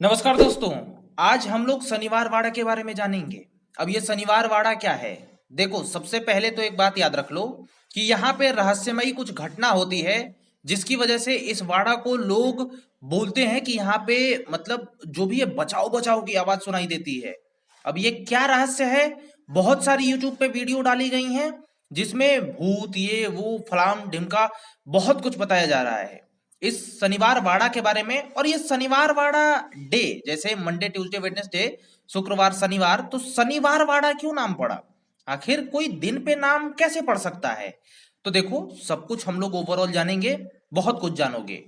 नमस्कार दोस्तों। आज हम लोग शनिवार वाड़ा के बारे में जानेंगे। अब ये शनिवार वाड़ा क्या है? देखो, सबसे पहले तो एक बात याद रख लो कि यहाँ पे रहस्यमयी कुछ घटना होती है जिसकी वजह से इस वाड़ा को लोग बोलते हैं कि यहाँ पे मतलब जो भी है बचाओ बचाओ की आवाज सुनाई देती है। अब ये क्या रहस्य है? बहुत सारी यूट्यूब पे वीडियो डाली गई हैं जिसमें भूत ये वो फलाम ढिमका बहुत कुछ बताया जा रहा है इस शनिवार वाड़ा के बारे में। और ये शनिवार वाड़ा डे, जैसे मंडे ट्यूसडे वेडनेसडे, शुक्रवार शनिवार, तो शनिवार वाड़ा क्यों नाम पड़ा? आखिर कोई दिन पे नाम कैसे पड़ सकता है? तो देखो, सब कुछ हम लोग ओवरऑल जानेंगे, बहुत कुछ जानोगे।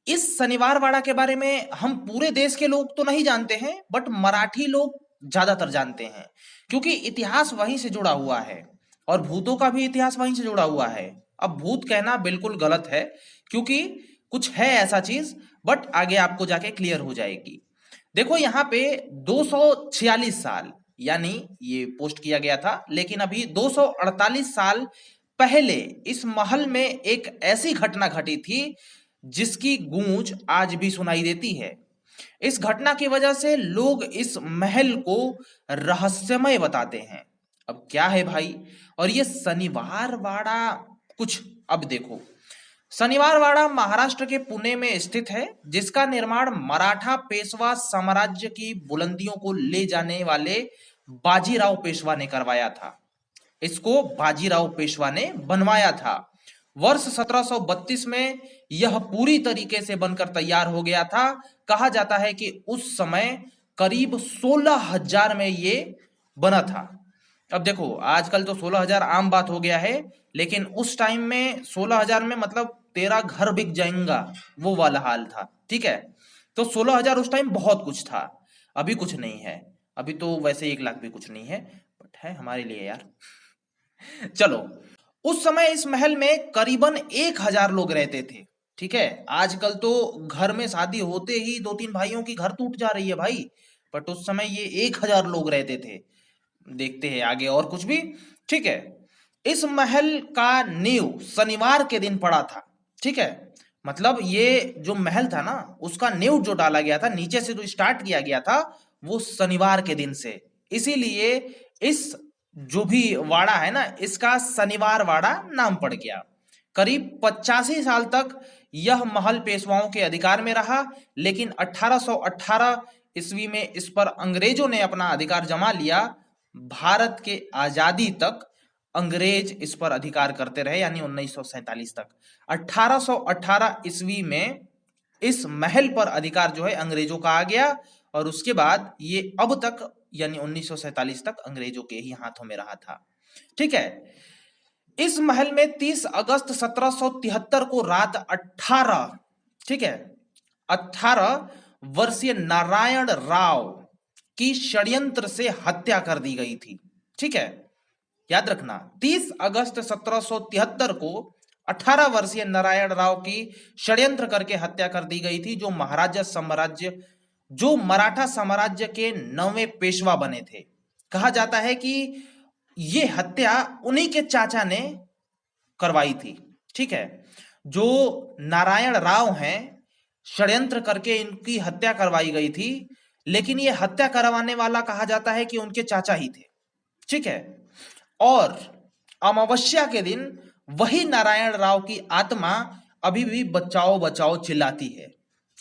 इस शनिवार वाड़ा के बारे में हम पूरे देश के लोग तो नहीं जानते हैं, बट मराठी लोग ज्यादातर जानते हैं क्योंकि इतिहास वहीं से जुड़ा हुआ है और भूतों का भी इतिहास वहीं से जुड़ा हुआ है। अब भूत कहना बिल्कुल गलत है क्योंकि कुछ है ऐसा चीज, बट आगे आपको जाके क्लियर हो जाएगी। देखो, यहाँ पे 246 साल, यानी ये पोस्ट किया गया था, लेकिन अभी 248 साल पहले इस महल में एक ऐसी घटना घटी थी जिसकी गूंज आज भी सुनाई देती है। इस घटना की वजह से लोग इस महल को रहस्यमय बताते हैं। अब क्या है भाई? और ये शनिवार वाड़ा कुछ, अब देखो, शनिवार वाड़ा महाराष्ट्र के पुणे में स्थित है जिसका निर्माण मराठा पेशवा साम्राज्य की बुलंदियों को ले जाने वाले बाजीराव पेशवा ने करवाया था। इसको बाजीराव पेशवा ने बनवाया था। वर्ष 1732 में यह पूरी तरीके से बनकर तैयार हो गया था। कहा जाता है कि उस समय करीब 16,000 में ये बना था। अब देखो, आजकल तो 16,000 आम बात हो गया है, लेकिन उस टाइम में 16,000 में मतलब तेरा घर बिक जाएगा, वो वाला हाल था। ठीक है, तो 16,000 उस टाइम बहुत कुछ था। अभी कुछ नहीं है। अभी तो वैसे 1 लाख भी कुछ नहीं है, बट है हमारे लिए यार। चलो, उस समय इस महल में करीबन 1,000 लोग रहते थे। ठीक है, आजकल तो घर में शादी होते ही 2-3 भाइयों की घर टूट जा रही है भाई, बट उस समय ये 1,000 लोग रहते थे। देखते हैं आगे और कुछ भी। ठीक है, इस महल का नींव शनिवार के दिन पड़ा था। ठीक है, मतलब ये जो महल था ना, उसका नींव जो डाला गया था, नीचे से जो स्टार्ट किया गया था, वो शनिवार के दिन से। इसीलिए इस जो भी वाड़ा है ना, इसका शनिवार वाड़ा नाम पड़ गया। करीब 85 साल तक यह महल पेशवाओं के अधिकार में रहा, लेकिन 1818 ईस्वी में इस पर अंग्रेजों ने अपना अधिकार जमा लिया। भारत के आजादी तक अंग्रेज इस पर अधिकार करते रहे, यानी 1947 तक। 1818 ईस्वी में इस महल पर अधिकार जो है अंग्रेजों का आ गया, और उसके बाद ये अब तक यानी 1947 तक अंग्रेजों के ही हाथों में रहा था। ठीक है, इस महल में 30 अगस्त 1773 को रात 18, ठीक है, 18 वर्षीय नारायण राव की षड्यंत्र से हत्या कर दी गई थी। ठीक है, याद रखना, 30 अगस्त 1773 को 18 वर्षीय नारायण राव की षड्यंत्र करके हत्या कर दी गई थी, जो मराठा साम्राज्य के 9वें पेशवा बने थे। कहा जाता है कि ये हत्या उन्हीं के चाचा ने करवाई थी। ठीक है, जो नारायण राव हैं, षड्यंत्र करके इनकी हत्या करवाई गई थी, लेकिन ये हत्या करवाने वाला कहा जाता है कि उनके चाचा ही थे। ठीक है, और अमावस्या के दिन वही नारायण राव की आत्मा अभी भी बचाओ बचाओ चिल्लाती है।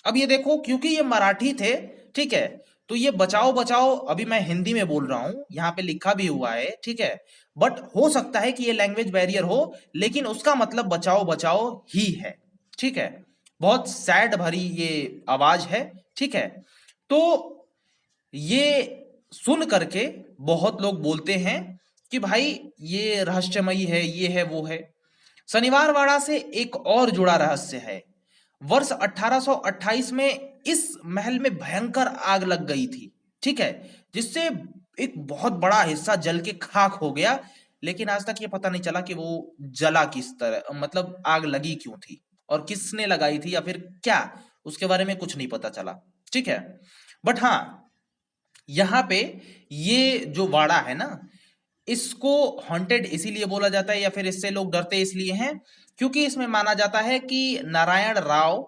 अब ये देखो, क्योंकि ये मराठी थे, ठीक है, तो ये बचाओ बचाओ, अभी मैं हिंदी में बोल रहा हूं, यहाँ पे लिखा भी हुआ है। ठीक है, बट हो सकता है कि ये लैंग्वेज बैरियर हो, लेकिन उसका मतलब बचाओ बचाओ ही है। ठीक है, बहुत सैड भरी ये आवाज है। ठीक है, तो ये सुन करके बहुत लोग बोलते हैं कि भाई ये रहस्यमयी है, ये है वो है। शनिवार वाड़ा से एक और जुड़ा रहस्य है। वर्ष 1828 में इस महल में भयंकर आग लग गई थी। ठीक है, जिससे एक बहुत बड़ा हिस्सा जल के खाक हो गया, लेकिन आज तक ये पता नहीं चला कि वो जला किस तरह, मतलब आग लगी क्यों थी और किसने लगाई थी या फिर क्या, उसके बारे में कुछ नहीं पता चला। ठीक है, बट हाँ, यहाँ पे ये जो वाड़ा है ना, इसको हॉन्टेड इसीलिए बोला जाता है या फिर इससे लोग डरते इसलिए हैं क्योंकि इसमें माना जाता है कि नारायण राव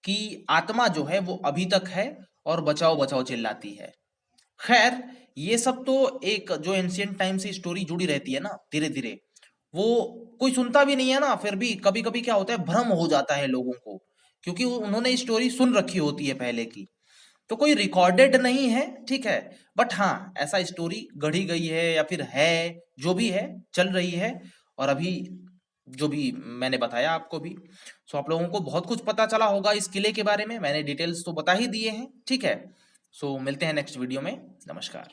की आत्मा जो है वो अभी तक है और बचाओ बचाओ चिल्लाती है। खैर, ये सब तो एक जो एंशियंट टाइम से स्टोरी जुड़ी रहती है ना, धीरे धीरे वो कोई सुनता भी नहीं है ना, फिर भी कभी कभी क्या होता है, भ्रम हो जाता है लोगों को, क्योंकि उन्होंने स्टोरी सुन रखी होती है पहले की। तो कोई रिकॉर्डेड नहीं है, ठीक है, बट हाँ ऐसा स्टोरी गढ़ी गई है या फिर है, जो भी है चल रही है। और अभी जो भी मैंने बताया आपको भी, सो आप लोगों को बहुत कुछ पता चला होगा इस किले के बारे में, मैंने डिटेल्स तो बता ही दिए हैं, ठीक है। सो मिलते हैं नेक्स्ट वीडियो में। नमस्कार।